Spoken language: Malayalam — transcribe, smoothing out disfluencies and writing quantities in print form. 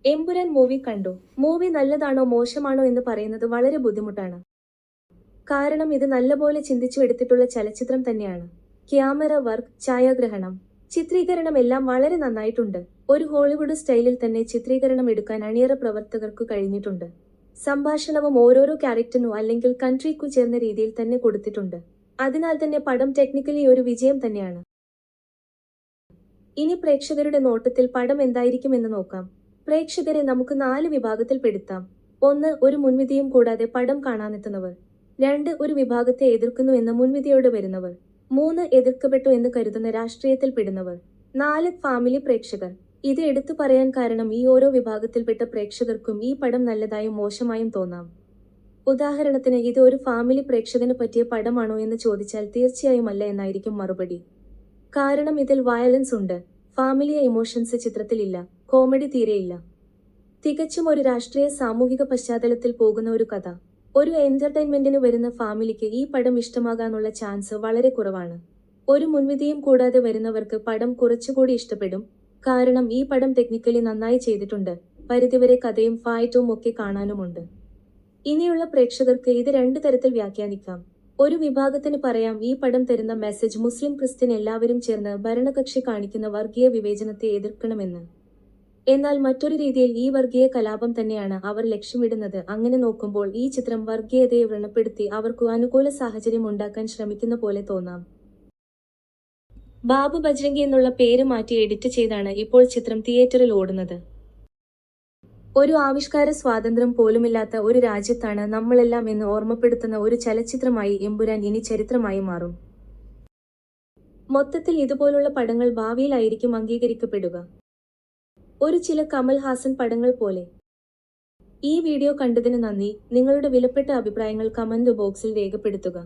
എമ്പുരാൻ മൂവി കണ്ടു. മൂവി നല്ലതാണോ മോശമാണോ എന്ന് പറയുന്നത് വളരെ ബുദ്ധിമുട്ടാണ്. കാരണം ഇത് നല്ലപോലെ ചിന്തിച്ചു എടുത്തിട്ടുള്ള ചലച്ചിത്രം തന്നെയാണ്. ക്യാമറ വർക്ക്, ഛായാഗ്രഹണം, ചിത്രീകരണം എല്ലാം വളരെ നന്നായിട്ടുണ്ട്. ഒരു ഹോളിവുഡ് സ്റ്റൈലിൽ തന്നെ ചിത്രീകരണം എടുക്കാൻ അണിയറ പ്രവർത്തകർക്കു കഴിഞ്ഞിട്ടുണ്ട്. സംഭാഷണവും ഓരോരോ ക്യാരക്ടറിനു അല്ലെങ്കിൽ കൺട്രിക്കു ചേർന്ന രീതിയിൽ തന്നെ കൊടുത്തിട്ടുണ്ട്. അതിനാൽ തന്നെ പടം ടെക്നിക്കലി ഒരു വിജയം തന്നെയാണ്. ഇനി പ്രേക്ഷകരുടെ നോട്ടത്തിൽ പടം എന്തായിരിക്കുമെന്ന് നോക്കാം. പ്രേക്ഷകരെ നമുക്ക് 4 വിഭാഗത്തിൽ പെടുത്താം. 1. ഒരു മുൻവിധിയും കൂടാതെ പടം കാണാനെത്തുന്നവർ. 2. ഒരു വിഭാഗത്തെ എതിർക്കുന്നു എന്ന മുൻവിധിയോടെ വരുന്നവർ. 3. എതിർക്കപ്പെട്ടു എന്ന് കരുതുന്ന രാഷ്ട്രീയത്തിൽ പെടുന്നവർ. 4. ഫാമിലി പ്രേക്ഷകർ. ഇത് എടുത്തു പറയാൻ കാരണം ഈ ഓരോ വിഭാഗത്തിൽപ്പെട്ട പ്രേക്ഷകർക്കും ഈ പടം നല്ലതായും മോശമായും തോന്നാം. ഉദാഹരണത്തിന് ഇത് ഒരു ഫാമിലി പ്രേക്ഷകന് പറ്റിയ പടമാണോ എന്ന് ചോദിച്ചാൽ തീർച്ചയായും അല്ല എന്നായിരിക്കും മറുപടി. കാരണം ഇതിൽ വയലൻസ് ഉണ്ട്, ഫാമിലി ഇമോഷൻസ് ചിത്രത്തിലില്ല, കോമഡി തീരെയില്ല. തികച്ചും ഒരു രാഷ്ട്രീയ സാമൂഹിക പശ്ചാത്തലത്തിൽ പോകുന്ന ഒരു കഥ. ഒരു എന്റർടൈൻമെന്റിന് വരുന്ന ഫാമിലിക്ക് ഈ പടം ഇഷ്ടമാകാനുള്ള ചാൻസ് വളരെ കുറവാണ്. ഒരു മുൻവിധിയും കൂടാതെ വരുന്നവർക്ക് പടം കുറച്ചുകൂടി ഇഷ്ടപ്പെടും. കാരണം ഈ പടം ടെക്നിക്കലി നന്നായി ചെയ്തിട്ടുണ്ട്. പരിധിവരെ കഥയും ഫൈറ്റും ഒക്കെ കാണാനുമുണ്ട്. ഇനിയുള്ള പ്രേക്ഷകർക്ക് ഇത് 2 തരത്തിൽ വ്യാഖ്യാനിക്കാം. ഒരു വിഭാഗത്തിന് പറയാം ഈ പടം തരുന്ന മെസ്സേജ് മുസ്ലിം ക്രിസ്ത്യൻ എല്ലാവരും ചേർന്ന് ഭരണകക്ഷി കാണിക്കുന്ന വർഗീയ വിവേചനത്തെ എതിർക്കണമെന്ന്. എന്നാൽ മറ്റൊരു രീതിയിൽ ഈ വർഗീയ കലാപം തന്നെയാണ് അവർ ലക്ഷ്യമിടുന്നത്. അങ്ങനെ നോക്കുമ്പോൾ ഈ ചിത്രം വർഗീയതയെ വ്രണപ്പെടുത്തി അവർക്കു അനുകൂല സാഹചര്യം ഉണ്ടാക്കാൻ ശ്രമിക്കുന്ന പോലെ തോന്നാം. ബാബു ബജ്രംഗി എന്നുള്ള പേര് മാറ്റി എഡിറ്റ് ചെയ്താണ് ഇപ്പോൾ ചിത്രം തിയേറ്ററിൽ ഓടുന്നത്. ഒരു ആവിഷ്കാര സ്വാതന്ത്ര്യം പോലുമില്ലാത്ത ഒരു രാജ്യത്താണ് നമ്മളെല്ലാം എന്ന് ഓർമ്മപ്പെടുത്തുന്ന ഒരു ചലച്ചിത്രമായി എമ്പുരാൻ ഇനി ചരിത്രമായി മാറും. മൊത്തത്തിൽ ഇതുപോലുള്ള പടങ്ങൾ ഭാവിയിലായിരിക്കും അംഗീകരിക്കപ്പെടുക. ഒരു ചില കമൽ ഹാസൻ പടങ്ങൾ പോലെ. ഈ വീഡിയോ കണ്ടതിന് നന്ദി. നിങ്ങളുടെ വിലപ്പെട്ട അഭിപ്രായങ്ങൾ കമന്റ് ബോക്സിൽ രേഖപ്പെടുത്തുക.